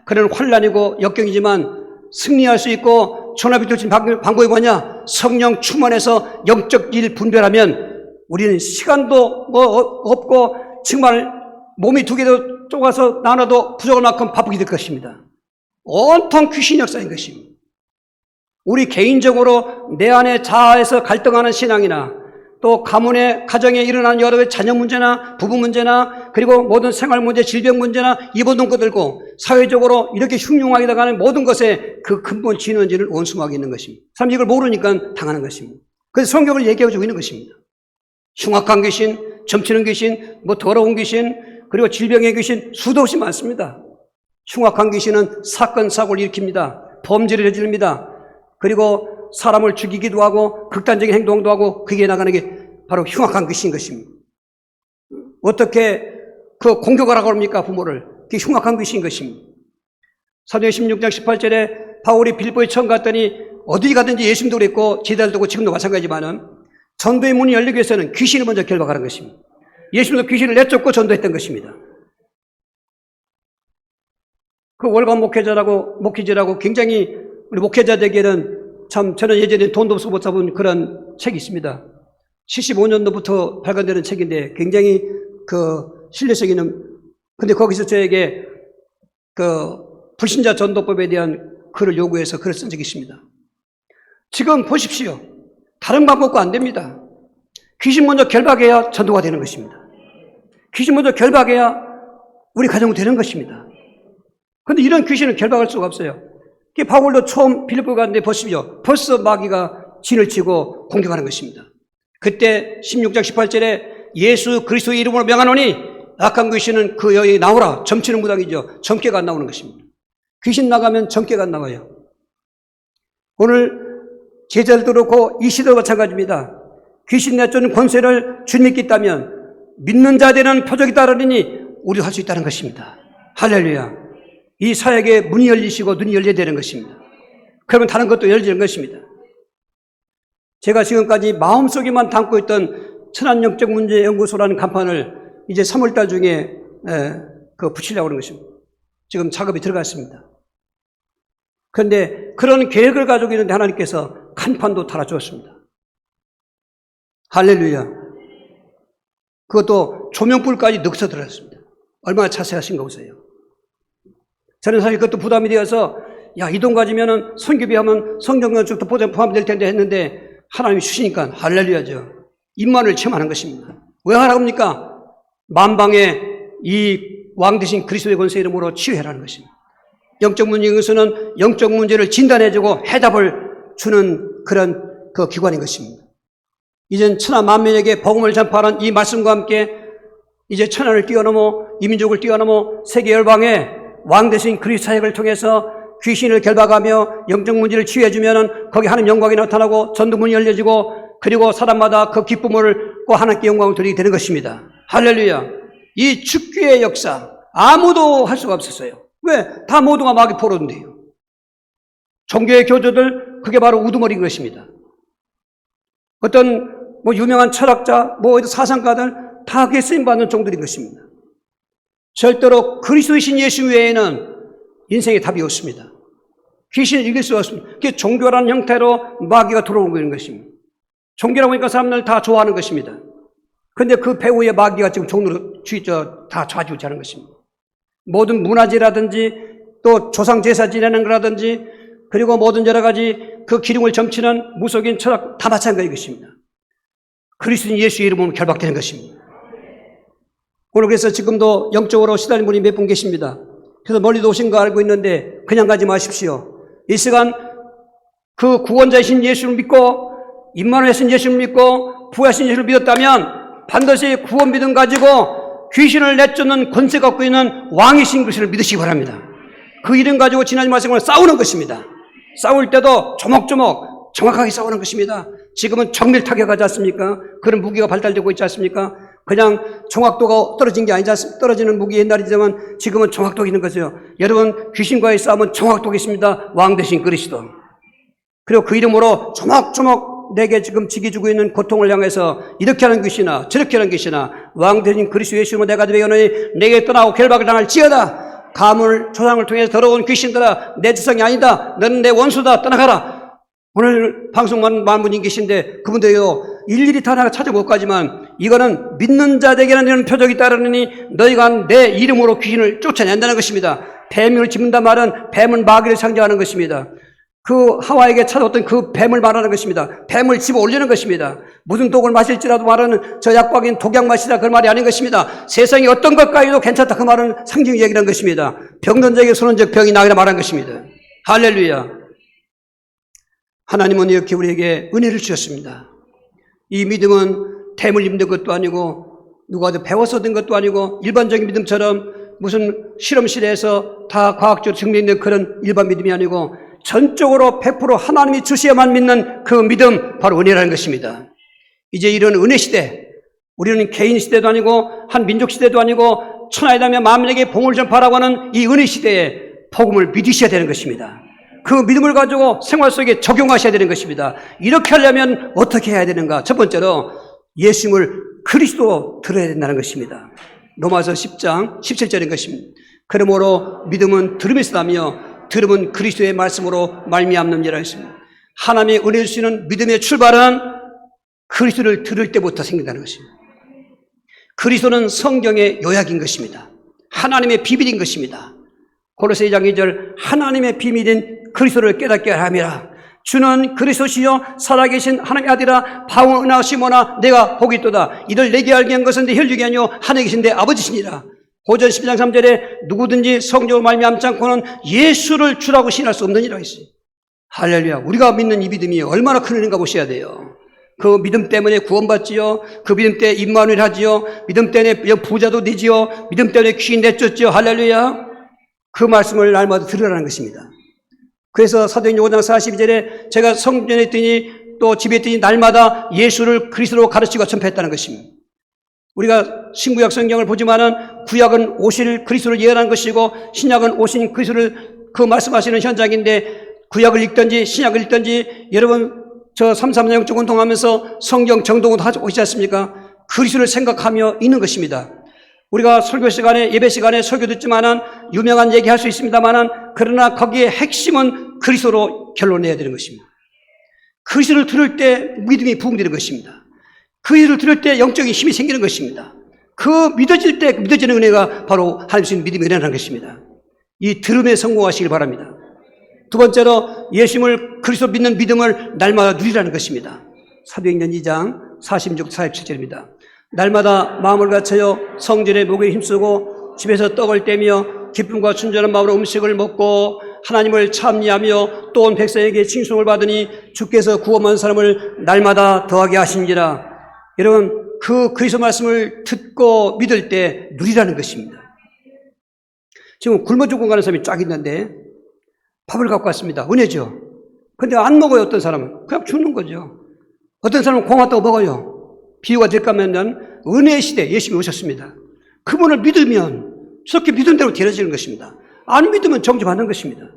그런 환란이고 역경이지만 승리할 수 있고 전화비 돌진 방법이 뭐냐? 성령 충만해서 영적 일 분별하면 우리는 시간도 없고 정말 몸이 두 개도 쪼가서 나눠도 부족할 만큼 바쁘게 될 것입니다. 온통 귀신 역사인 것입니다. 우리 개인적으로 내 안에 자아에서 갈등하는 신앙이나 또 가정에 일어나는 여러 가지 자녀 문제나 부부 문제나 그리고 모든 생활 문제, 질병 문제나 이 모든 것 들고 사회적으로 이렇게 흉흉하게 나가는 모든 것에 그 근본 진원지를 원수하게 있는 것입니다. 사람이 이걸 모르니까 당하는 것입니다. 그래서 성경을 얘기해주고 있는 것입니다. 흉악한 귀신, 점치는 귀신, 더러운 귀신, 그리고 질병의 귀신 수도 없이 많습니다. 흉악한 귀신은 사건, 사고를 일으킵니다. 범죄를 저지릅니다. 그리고 사람을 죽이기도 하고 극단적인 행동도 하고 그게 나가는 게 바로 흉악한 귀신인 것입니다. 어떻게 그 공격하라고 합니까? 부모를. 그게 흉악한 귀신인 것입니다. 사도행 16장 18절에 바울이 빌보에 처음 갔더니 어디 가든지 예수님도 그랬고 제자들도 그렇고 지금도 마찬가지지만은 전도의 문이 열리기 위해서는 귀신을 먼저 결박하는 것입니다. 예수님도 귀신을 내쫓고 전도했던 것입니다. 그 월간 목회자라고 굉장히 우리 목회자들에게는 참 저는 예전에 돈도 없어 못 사본 그런 책이 있습니다. 75년도부터 발간되는 책인데 굉장히 그 신뢰성 있는, 근데 거기서 저에게 그 불신자 전도법에 대한 글을 요구해서 글을 쓴 적이 있습니다. 지금 보십시오. 다른 방법과 안 됩니다. 귀신 먼저 결박해야 전도가 되는 것입니다. 귀신 먼저 결박해야 우리 가정은 되는 것입니다. 그런데 이런 귀신을 결박할 수가 없어요. 바울도 처음 빌립보 갔는데 보십시오. 벌써 마귀가 진을 치고 공격하는 것입니다. 그때 16장 18절에 예수 그리스도의 이름으로 명하노니 악한 귀신은 그 여기 나오라. 점치는 무당이죠. 점괘가 안 나오는 것입니다. 귀신 나가면 점괘가 안 나와요. 오늘 제자들도 그렇고 이 시대도 마찬가지입니다. 귀신 내쫓는 권세를 주님께 있다면 믿는 자들은 표적이 따르니 우리도 할 수 있다는 것입니다. 할렐루야. 이 사역에 문이 열리시고 눈이 열려야 되는 것입니다. 그러면 다른 것도 열리는 것입니다. 제가 지금까지 마음속에만 담고 있던 천안영적문제연구소라는 간판을 이제 3월달 중에 붙이려고 하는 것입니다. 지금 작업이 들어갔습니다. 그런데 그런 계획을 가지고 있는데 하나님께서 간판도 달아주었습니다. 할렐루야. 그것도 조명불까지 넣어서 들어갔습니다. 얼마나 자세하신가 보세요. 저는 사실 그것도 부담이 되어서 이 돈 가지면은 선교비 하면 성경건축도 포함될 텐데 했는데 하나님이 주시니까 할렐루야죠. 임만을 체험하는 것입니다. 왜 하라고 합니까? 만방에 이 왕 대신 그리스도의 권세 이름으로 치유해라는 것입니다. 영적 문제에서는 영적 문제를 진단해주고 해답을 주는 그런 그 기관인 것입니다. 이젠 천하 만민에게 복음을 전파하는 이 말씀과 함께 이제 천하를 뛰어넘어 이민족을 뛰어넘어 세계 열방에 왕 대신 그리스도 사역을 통해서 귀신을 결박하며 영적 문제를 치유해주면 거기 하나님 영광이 나타나고 전도문이 열려지고 그리고 사람마다 그 기쁨을 고 하나님께 영광을 드리게 되는 것입니다. 할렐루야. 이 축기의 역사 아무도 할 수가 없었어요. 왜? 다 모두가 마귀 포로인데요. 종교의 교조들 그게 바로 우두머리인 것입니다. 어떤 유명한 철학자 사상가들 다 그게 쓰임받는 종들인 것입니다. 절대로 그리스도이신 예수 외에는 인생의 답이 없습니다. 귀신을 이길 수 없습니다. 그게 종교라는 형태로 마귀가 들어오는 것입니다. 종교라고 하니까 사람들 다 좋아하는 것입니다. 그런데 그 배후에 마귀가 지금 종로로 다 좌지우지하는 것입니다. 모든 문화재라든지 또 조상 제사 지내는 거라든지 그리고 모든 여러 가지 그 기름을 점치는 무속인 철학 다 마찬가지인 것입니다. 그리스도인 예수의 이름으로 결박되는 것입니다. 오늘 그래서 지금도 영적으로 시달린 분이 몇 분 계십니다. 그래서 멀리도 오신 거 알고 있는데 그냥 가지 마십시오. 이 시간 그 구원자이신 예수를 믿고 임마누엘 예수를 믿고 부활하신 예수를 믿었다면 반드시 구원 믿음 가지고 귀신을 내쫓는 권세 갖고 있는 왕이신 그리스도를 믿으시기 바랍니다. 그 이름 가지고 지나지 마시고 싸우는 것입니다. 싸울 때도 조목조목 정확하게 싸우는 것입니다. 지금은 정밀 타격하지 않습니까? 그런 무기가 발달되고 있지 않습니까? 그냥 정확도가 떨어진 게 아니지 않습니까? 떨어지는 무기 옛날이지만 지금은 정확도가 있는 거죠. 여러분 귀신과의 싸움은 정확도가 있습니다. 왕 대신 그리스도. 그리고 그 이름으로 조목조목 내게 지금 지기 주고 있는 고통을 향해서 이렇게 하는 귀신아 저렇게 하는 귀신아 왕 대신 그리스도 예수로 내가 되어노니 내게 떠나고 결박을 당할지어다. 가물 조상을 통해서 더러운 귀신들아 내 지성이 아니다. 너는 내 원수다. 떠나가라. 오늘 방송만 많은 분이 계신데 그분들요 일일이 다 찾아 못 가지만 이거는 믿는 자에게는 이런 표적이 따르느니 너희가 내 이름으로 귀신을 쫓아낸다는 것입니다. 뱀을 집는다 말은 뱀은 마귀를 상징하는 것입니다. 그 하와에게 찾아왔던 그 뱀을 말하는 것입니다. 뱀을 집어 올리는 것입니다. 무슨 독을 마실지라도 말하는 저 약박인 독약 마시라 그 말이 아닌 것입니다. 세상에 어떤 것까지도 괜찮다 그 말은 상징 얘기라는 것입니다. 병든 자에게 손은 즉 병이 나으리라 말한 것입니다. 할렐루야. 하나님은 이렇게 우리에게 은혜를 주셨습니다. 이 믿음은 댐을 입는 것도 아니고 누가 배워서 얻은 것도 아니고 일반적인 믿음처럼 무슨 실험실에서 다 과학적으로 증명된 그런 일반 믿음이 아니고 전적으로 100% 하나님이 주셔야만 믿는 그 믿음 바로 은혜라는 것입니다. 이제 이런 은혜 시대 우리는 개인 시대도 아니고 한 민족 시대도 아니고 천하에 닿으면 만민에게 복음을 전파하라고 하는 이 은혜 시대에 복음을 믿으셔야 되는 것입니다. 그 믿음을 가지고 생활 속에 적용하셔야 되는 것입니다. 이렇게 하려면 어떻게 해야 되는가? 첫 번째로 예수님을 그리스도로 들어야 된다는 것입니다. 로마서 10장 17절인 것입니다. 그러므로 믿음은 들음에서 나며 들음은 그리스도의 말씀으로 말미암느니라 했습니다. 하나님의 은혜 주시는 믿음의 출발은 그리스도를 들을 때부터 생긴다는 것입니다. 그리스도는 성경의 요약인 것입니다. 하나님의 비밀인 것입니다. 고로새 2장 2절 하나님의 비밀인 그리스도를 깨닫게 함이라. 주는 그리스도시요 살아계신 하나님의 아들아 방언하나 시모나 내가 복이 있도다. 이를 내게 알게 한 것은 내 혈육이 아니요 하늘에 계신 내 아버지시니라. 고전 12장 3절에 누구든지 성령으로 말미암지 않고는 예수를 주라고 신할 수 없느니라 했어요. 할렐루야. 우리가 믿는 이 믿음이 얼마나 큰 은혜인가 보셔야 돼요. 그 믿음 때문에 구원받지요. 그 믿음 때문에 임마누엘 하지요. 믿음 때문에 부자도 되지요. 믿음 때문에 귀신 내쫓지요. 할렐루야. 그 말씀을 날마다 들으라는 것입니다. 그래서 사도행전 5장 42절에 제가 성전에 있더니 또 집에 있더니 날마다 예수를 그리스도로 가르치고 전파했다는 것입니다. 우리가 신구약 성경을 보지만은 구약은 오실 그리스도를 예언하는 것이고 신약은 오신 그리스도를 그 말씀하시는 현장인데 구약을 읽든지 신약을 읽든지 여러분 저 3.3년 운동하면서 성경 정독도 하고 있지 않습니까? 그리스도를 생각하며 있는 것입니다. 우리가 설교 시간에 예배 시간에 설교 듣지만은 유명한 얘기 할 수 있습니다만은 그러나 거기에 핵심은 그리스도로 결론내야 되는 것입니다. 그리스도를 들을 때 믿음이 부흥되는 것입니다. 그리스도를 들을 때 영적인 힘이 생기는 것입니다. 그 믿어질 때 믿어지는 은혜가 바로 하나님 주신 믿음의 은혜라는 것입니다. 이 들음에 성공하시길 바랍니다. 두 번째로 예수님을 그리스도 믿는 믿음을 날마다 누리라는 것입니다. 사도행전 2장 46, 47절입니다. 날마다 마음을 갖춰요 성전의 목에 힘쓰고 집에서 떡을 떼며 기쁨과 순전한 마음으로 음식을 먹고 하나님을 찬미하며 또 온 백성에게 칭송을 받으니 주께서 구원한 사람을 날마다 더하게 하시니라. 여러분 그 그리스도 말씀을 듣고 믿을 때 누리라는 것입니다. 지금 굶어 죽고 가는 사람이 쫙 있는데 밥을 갖고 왔습니다. 은혜죠. 근데 안 먹어요. 어떤 사람은 그냥 죽는 거죠. 어떤 사람은 고맙다고 먹어요. 비유가 될까 하면 은혜의 시대 예수님이 오셨습니다. 그분을 믿으면 저렇게 믿은 대로 되어지는 것입니다. 안 믿으면 정죄받는 것입니다.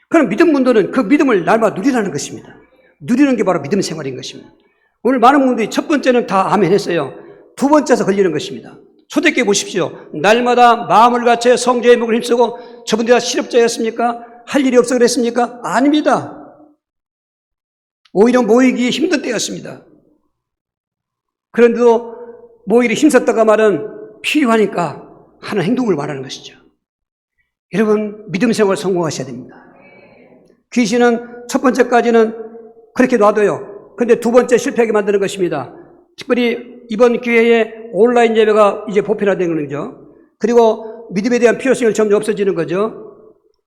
그럼 믿은 분들은 그 믿음을 날마다 누리라는 것입니다. 누리는 게 바로 믿음 생활인 것입니다. 오늘 많은 분들이 첫 번째는 다 아멘 했어요. 두 번째에서 걸리는 것입니다. 초대교회 보십시오. 날마다 마음을 갖춰 성전의 목을 힘쓰고 저분들이 다 실업자였습니까? 할 일이 없어 그랬습니까? 아닙니다. 오히려 모이기 힘든 때였습니다. 그런데도 모이기 힘썼다가 말은 필요하니까 하는 행동을 말하는 것이죠. 여러분 믿음 생활 성공하셔야 됩니다. 귀신은 첫 번째까지는 그렇게 놔둬요. 그런데 두 번째 실패하게 만드는 것입니다. 특별히 이번 기회에 온라인 예배가 이제 보편화되는 거죠. 그리고 믿음에 대한 필요성이 점점 없어지는 거죠.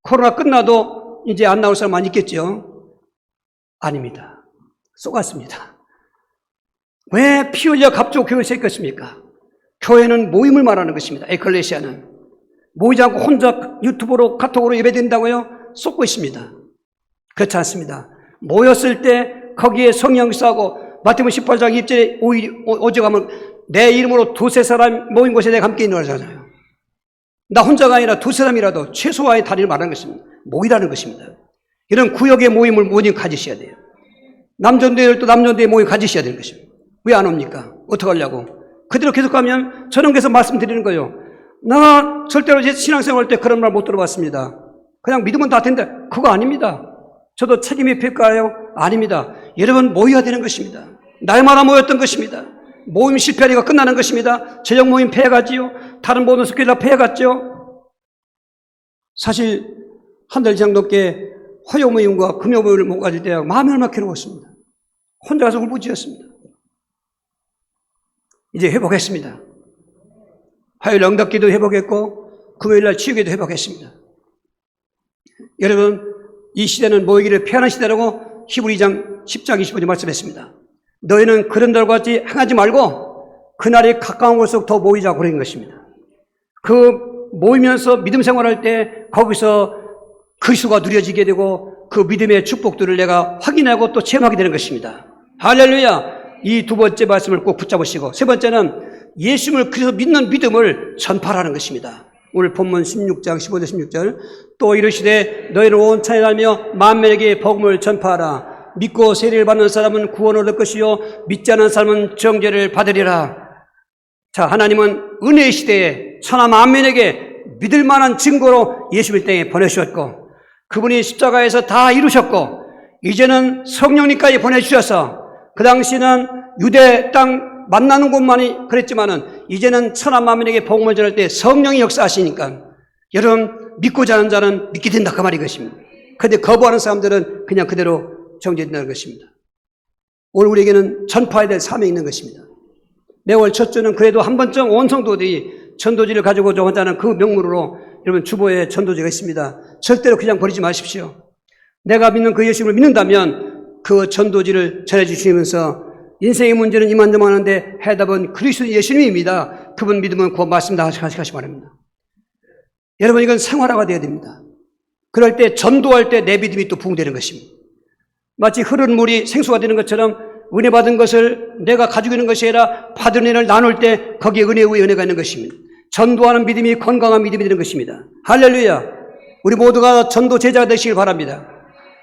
코로나 끝나도 이제 안 나올 사람 많이 있겠죠? 아닙니다. 쏘갔습니다. 왜 피 흘려 갑자기 교회를 세웠겠습니까? 교회는 모임을 말하는 것입니다. 에클레시아는. 모이지 않고 혼자 유튜브로 카톡으로 예배된다고요? 쏟고 있습니다. 그렇지 않습니다. 모였을 때 거기에 성령 역사하고 마태복음 18장 2절에 오직 하면 내 이름으로 두세 사람 모인 곳에 내가 함께 있는 거잖아요. 나 혼자가 아니라 두 사람이라도 최소화의 다리를 말하는 것입니다. 모이라는 것입니다. 이런 구역의 모임을 모임 가지셔야 돼요. 남전도회를 또 남전도회 모임 가지셔야 되는 것입니다. 왜 안 옵니까? 어떻게 하려고? 그대로 계속 가면 저는 계속 말씀드리는 거예요. 나 절대로 제 신앙생활 때 그런 말 못 들어봤습니다. 그냥 믿으면 다 된다. 그거 아닙니다. 저도 책임이 필까요? 아닙니다. 여러분 모여야 되는 것입니다. 날마다 모였던 것입니다. 모임 실패하니까 끝나는 것입니다. 저녁 모임 폐해가지요. 다른 모든 스킬이 다 폐해갔죠. 사실 한 달 이상 넘게 화요 모임과 금요 모임을 못 가질 때 마음이 얼마나 괴로웠습니다. 혼자 가서 울부짖었습니다. 이제 회복했습니다. 화요일 응답기도 회복했고 금요일날 치유기도 회복했습니다. 여러분 이 시대는 모이기를 피하는 시대라고 히브리 2장 10장 25절 말씀했습니다. 너희는 그런 날과 같이 행하지 말고 그날이 가까운 곳일수록 더 모이자고 그런 것입니다. 그 모이면서 믿음 생활할 때 거기서 그리스도가 누려지게 되고 그 믿음의 축복들을 내가 확인하고 또 체험하게 되는 것입니다. 할렐루야. 이 두 번째 말씀을 꼭 붙잡으시고 세 번째는 예수님을 그래서 믿는 믿음을 전파하는 것입니다. 오늘 본문 16장 15절 16절 또 이르시되 너희는 온 천에 달며 만민에게 복음을 전파하라. 믿고 세례를 받는 사람은 구원을 얻을 것이요 믿지 않는 사람은 정죄를 받으리라. 자, 하나님은 은혜의 시대에 천하 만민에게 믿을 만한 증거로 예수를 땅에 보내주셨고 그분이 십자가에서 다 이루셨고 이제는 성령님까지 보내주셔서 그 당시는 유대 땅 만나는 곳만이 그랬지만은 이제는 천하 만민에게 복음을 전할 때 성령이 역사하시니까 여러분 믿고자 하는 자는 믿게 된다 그 말이 것입니다. 그런데 거부하는 사람들은 그냥 그대로 정죄된다는 것입니다. 오늘 우리에게는 전파해야 될 사명이 있는 것입니다. 매월 첫 주는 그래도 한 번쯤 온 성도들이 전도지를 가지고 하자는 그 명목으로 여러분 주보에 전도지가 있습니다. 절대로 그냥 버리지 마십시오. 내가 믿는 그 예수님을 믿는다면 그 전도지를 전해주시면서 인생의 문제는 이만저만 하는데 해답은 그리스도 예수님입니다. 그분 믿으면 그 말씀 다 하시기 바랍니다. 여러분, 이건 생활화가 되어야 됩니다. 그럴 때 전도할 때 내 믿음이 또 부흥되는 것입니다. 마치 흐르는 물이 생수가 되는 것처럼 은혜 받은 것을 내가 가지고 있는 것이 아니라 받은 은혜를 나눌 때 거기에 은혜 위에 은혜가 있는 것입니다. 전도하는 믿음이 건강한 믿음이 되는 것입니다. 할렐루야. 우리 모두가 전도 제자가 되시길 바랍니다.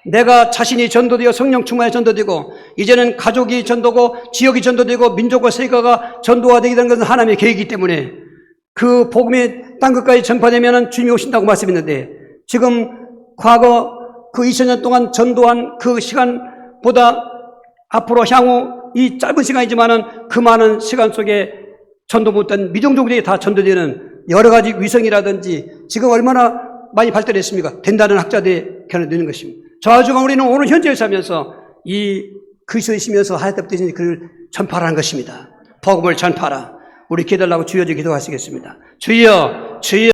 내가 자신이 전도되어 성령 충만에 전도되고 이제는 가족이 전도고 지역이 전도되고 민족과 세계가 전도가 되게 되는 것은 하나님의 계획이기 때문에 그 복음이 땅 끝까지 전파되면 주님이 오신다고 말씀했는데 지금 과거 그 2000년 동안 전도한 그 시간보다 앞으로 향후 이 짧은 시간이지만은 그 많은 시간 속에 전도 못한 미종족들이 다 전도되는 여러 가지 위성이라든지 지금 얼마나 많이 발달했습니까? 된다는 학자들이 견해되는 것입니다. 저하지만 우리는 오늘 현재를 살면서 이 그리스도이시면서 하얗다부터 그를 전파라는 것입니다. 복음을 전파라. 우리 기도하려고 주여 기도하시겠습니다. 주여, 주여.